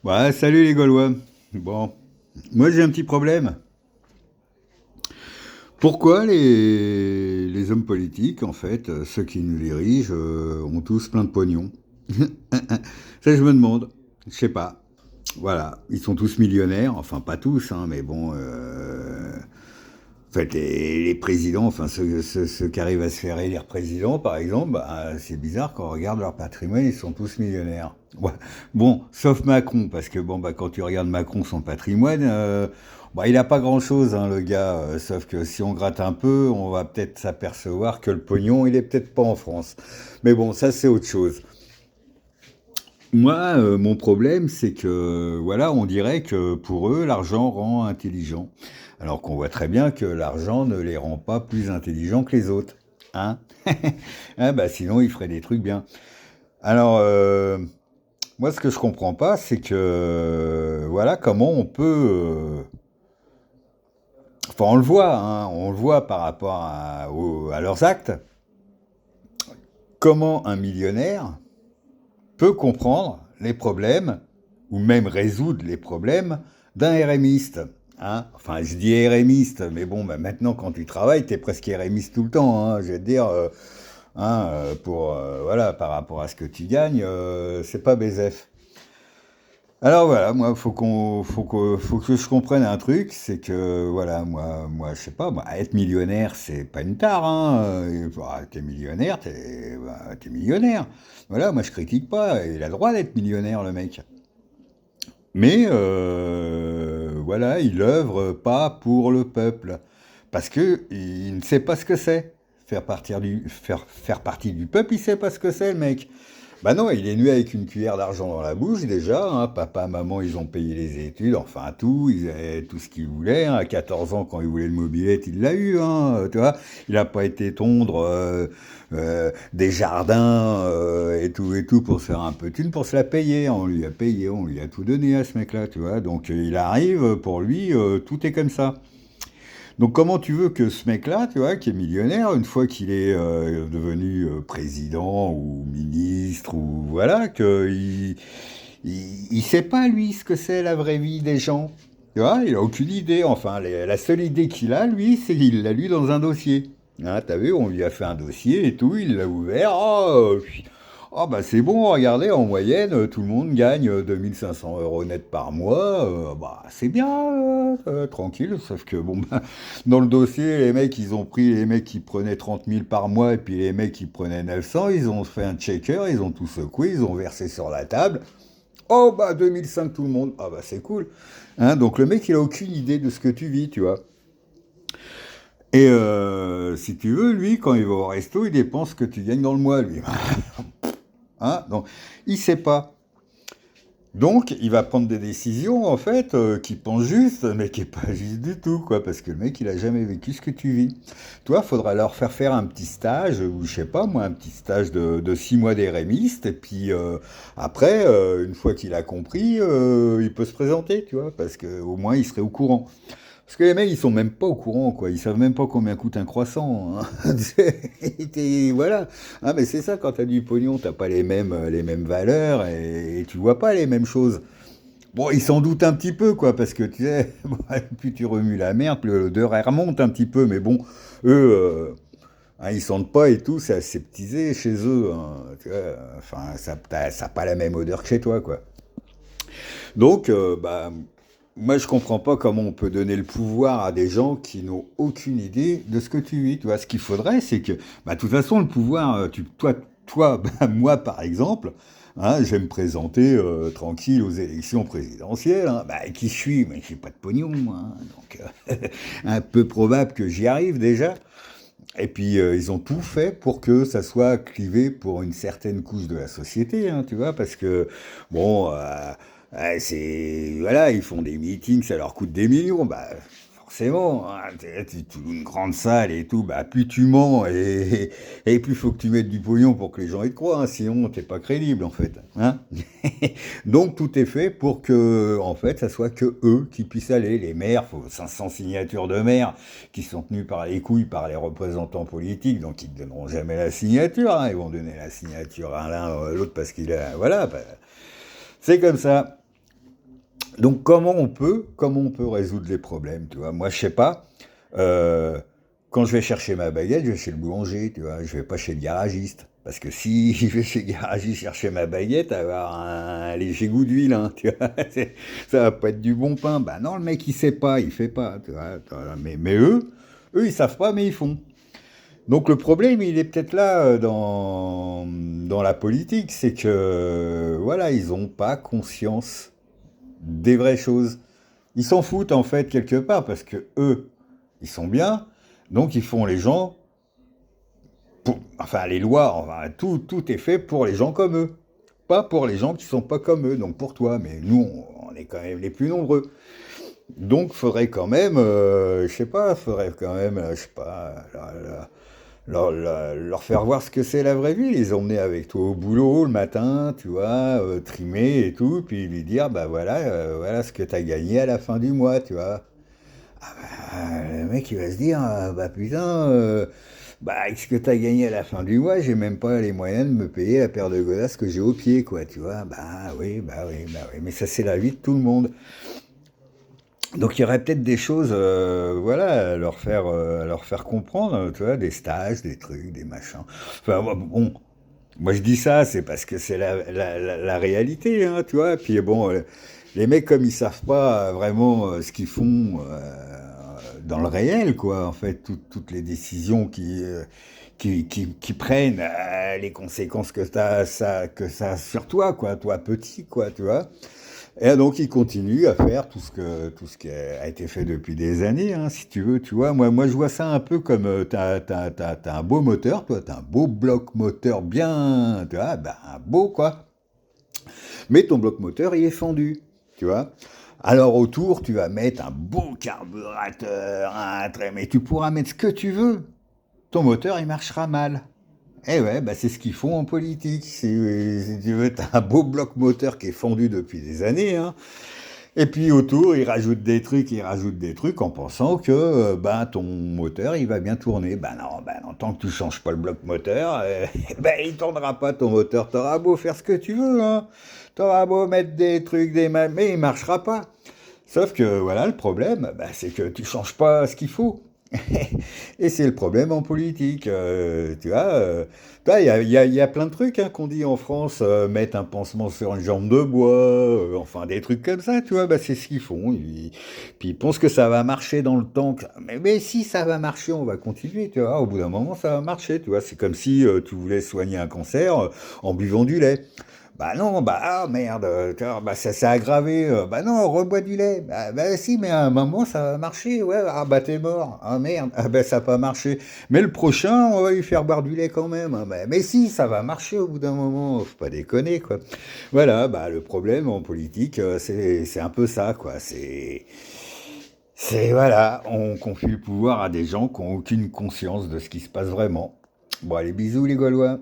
Ouais, salut les Gaulois. Bon, moi j'ai un petit problème. Pourquoi les hommes politiques, en fait, ceux qui nous dirigent, ont tous plein de pognon? Ça, je me demande. Je sais pas. Voilà, ils sont tous millionnaires. Enfin, pas tous, hein, mais bon. En fait, les présidents, enfin ceux qui arrivent à se faire élire président, par exemple, bah, c'est bizarre quand on regarde leur patrimoine, ils sont tous millionnaires. Ouais. Bon, sauf Macron, parce que bon, bah, quand tu regardes Macron, son patrimoine, bah, il n'a pas grand-chose, hein, le gars. Sauf que si on gratte un peu, on va peut-être s'apercevoir que le pognon, il est peut-être pas en France. Mais bon, ça c'est autre chose. Moi, mon problème, c'est que, voilà, on dirait que pour eux, l'argent rend intelligent. Alors qu'on voit très bien que l'argent ne les rend pas plus intelligents que les autres. Hein. Ah bah, sinon, ils feraient des trucs bien. Alors, moi, ce que je comprends pas, c'est que, voilà, comment on peut... Enfin, on le voit, hein, on le voit par rapport à leurs actes. Comment un millionnaire peut comprendre les problèmes, ou même résoudre les problèmes d'un RMiste. Hein, enfin, je dis RMiste, mais bon, bah, maintenant, quand tu travailles, tu es presque RMiste tout le temps. Hein, je vais te dire, voilà, par rapport à ce que tu gagnes, c'est pas BZF. Alors voilà, moi, faut que je comprenne un truc, c'est que voilà, moi, je sais pas, moi, être millionnaire, c'est pas une tare, hein. Bah, t'es millionnaire, t'es millionnaire. Voilà, moi, je critique pas. Il a le droit d'être millionnaire, le mec. Mais voilà, il œuvre pas pour le peuple, parce que il ne sait pas ce que c'est. Faire partie du peuple, il sait pas ce que c'est, le mec. Bah non, il est nu avec une cuillère d'argent dans la bouche déjà. Hein. Papa, maman, ils ont payé les études, enfin tout, ils avaient tout ce qu'ils voulaient. Hein. À 14 ans, quand il voulait le mobilette, il l'a eu. Hein, tu vois, il n'a pas été tondre des jardins et tout pour se faire un peu de thune, pour se la payer. On lui a payé, on lui a tout donné à ce mec-là, tu vois. Donc il arrive, pour lui, tout est comme ça. Donc comment tu veux que ce mec-là, tu vois, qui est millionnaire, une fois qu'il est devenu président ou ministre ou voilà, il sait pas lui ce que c'est la vraie vie des gens. Tu vois, il a aucune idée. Enfin, la seule idée qu'il a, lui, c'est qu'il l'a lu dans un dossier. Hein, t'as vu, on lui a fait un dossier et tout, il l'a ouvert. Oh, bah c'est bon, regardez, en moyenne, tout le monde gagne 2500 euros net par mois. Bah c'est bien, tranquille. Sauf que bon, bah, dans le dossier, les mecs, ils ont pris les mecs qui prenaient 30 000 par mois et puis les mecs qui prenaient 900, ils ont fait un checker, ils ont tout secoué, ils ont versé sur la table. Oh bah 2005 tout le monde. Ah bah c'est cool. Hein, donc le mec, il a aucune idée de ce que tu vis, tu vois. Et si tu veux, lui, quand il va au resto, il dépense ce que tu gagnes dans le mois, lui. Hein, donc, il sait pas. Donc, il va prendre des décisions, en fait, qui pensent juste, mais qui est pas juste du tout, quoi, parce que le mec, il a jamais vécu ce que tu vis. Toi, faudra leur faire un petit stage, ou je sais pas, moi, un petit stage de 6 mois d'érémiste, et puis après, une fois qu'il a compris, il peut se présenter, tu vois, parce que au moins, il serait au courant. Parce que les mecs, ils sont même pas au courant, quoi. Ils savent même pas combien coûte un croissant. Hein. Voilà. Ah, mais c'est ça, quand t'as du pognon, t'as pas les mêmes valeurs et tu vois pas les mêmes choses. Bon, ils s'en doutent un petit peu, quoi, parce que tu sais, plus tu remues la merde, plus l'odeur elle remonte un petit peu. Mais bon, eux, hein, ils sentent pas et tout, c'est aseptisé chez eux. Hein, tu vois, enfin, ça a pas la même odeur que chez toi, quoi. Donc, bah, moi, je comprends pas comment on peut donner le pouvoir à des gens qui n'ont aucune idée de ce que tu vis. Tu vois, ce qu'il faudrait, c'est que, bah, de toute façon, le pouvoir, toi, bah, moi, par exemple, hein, je vais me présenter tranquille aux élections présidentielles. Hein. Bah, qui je suis? Mais j'ai pas de pognon, moi. Hein. Donc, un peu probable que j'y arrive déjà. Et puis, ils ont tout fait pour que ça soit clivé pour une certaine couche de la société, hein, tu vois, parce que, bon, voilà, ils font des meetings, ça leur coûte des millions, bah, forcément, hein, tu loues une grande salle et tout, bah, plus tu mens et plus faut que tu mettes du pognon pour que les gens y te croient, hein, sinon t'es pas crédible, en fait, hein. Donc, tout est fait pour que, en fait, ça soit que eux qui puissent aller. Les maires, faut 500 signatures de maires qui sont tenus par les couilles par les représentants politiques, donc ils ne donneront jamais la signature. Hein. Ils vont donner la signature à l'un ou à l'autre parce qu'il a. Voilà, bah, c'est comme ça. Donc comment on peut résoudre les problèmes, tu vois? Moi, je sais pas. euh, Quand je vais chercher ma baguette, je vais chez le boulanger, tu vois. Je vais pas chez le garagiste. Parce que si je vais chez le garagiste chercher ma baguette, elle va avoir un léger goût d'huile, hein, tu vois. Ça va pas être du bon pain. Bah non, le mec, il sait pas, il fait pas, tu vois. Mais eux, ils savent pas, mais ils font. Donc le problème, il est peut-être là dans la politique, c'est que voilà, ils n'ont pas conscience des vraies choses. Ils s'en foutent en fait quelque part parce que eux, ils sont bien, donc ils font les gens, enfin les lois, enfin, tout est fait pour les gens comme eux, pas pour les gens qui sont pas comme eux. Donc pour toi, mais nous, on est quand même les plus nombreux. Donc faudrait quand même, je sais pas, faudrait quand même, je sais pas, leur faire voir ce que c'est la vraie vie, les emmener avec toi au boulot le matin, tu vois, trimer et tout, puis lui dire, bah voilà, voilà ce que t'as gagné à la fin du mois, tu vois. Le mec, il va se dire, bah putain, bah avec ce que t'as gagné à la fin du mois, j'ai même pas les moyens de me payer la paire de godasses que j'ai au pied, quoi, tu vois. Bah oui, bah oui, bah oui, mais ça c'est la vie de tout le monde. Donc il y aurait peut-être des choses, voilà, à leur faire comprendre, tu vois, des stages, des trucs, des machins. Enfin bon, moi je dis ça, c'est parce que c'est la réalité, hein, tu vois. Puis bon, les mecs comme ils savent pas vraiment ce qu'ils font dans le réel, quoi. En fait, toutes les décisions qui prennent, les conséquences que ça a sur toi, quoi, toi petit, quoi, tu vois. Et donc, il continue à faire tout ce qui a été fait depuis des années, hein, si tu veux, tu vois. Moi, je vois ça un peu comme t'as un beau moteur, toi, t'as un beau bloc moteur bien, tu vois, ben, beau, quoi. Mais ton bloc moteur, il est fendu, tu vois. Alors, autour, tu vas mettre un beau carburateur, mais tu pourras mettre ce que tu veux. Ton moteur, il marchera mal. Eh ouais, bah c'est ce qu'ils font en politique. Si tu veux, t'as un beau bloc moteur qui est fendu depuis des années, hein. Et puis autour, ils rajoutent des trucs en pensant que ben, ton moteur, il va bien tourner. Ben non, tant que tu changes pas le bloc moteur, ben, il tournera pas ton moteur. T'auras beau faire ce que tu veux, hein. T'auras beau mettre des trucs, mais il marchera pas. Sauf que voilà, le problème, ben, c'est que tu changes pas ce qu'il faut. Et c'est le problème en politique, tu vois. Il y a plein de trucs hein, qu'on dit en France, mettre un pansement sur une jambe de bois, enfin des trucs comme ça, tu vois, bah, c'est ce qu'ils font. Puis ils pensent que ça va marcher dans le temps. Mais si ça va marcher, on va continuer, tu vois. Au bout d'un moment, ça va marcher, tu vois. C'est comme si tu voulais soigner un cancer en buvant du lait. Bah non, bah ah merde, bah ça s'est aggravé. Bah non, rebois du lait. Bah si, mais à un moment ça va marcher. Ouais, ah bah t'es mort. Ah merde, ah bah ça n'a pas marché. Mais le prochain, on va lui faire boire du lait quand même. Ah, mais si, ça va marcher au bout d'un moment. Faut pas déconner quoi. Voilà, bah le problème en politique, c'est un peu ça quoi. C'est voilà, on confie le pouvoir à des gens qui n'ont aucune conscience de ce qui se passe vraiment. Bon allez, bisous les Gaulois.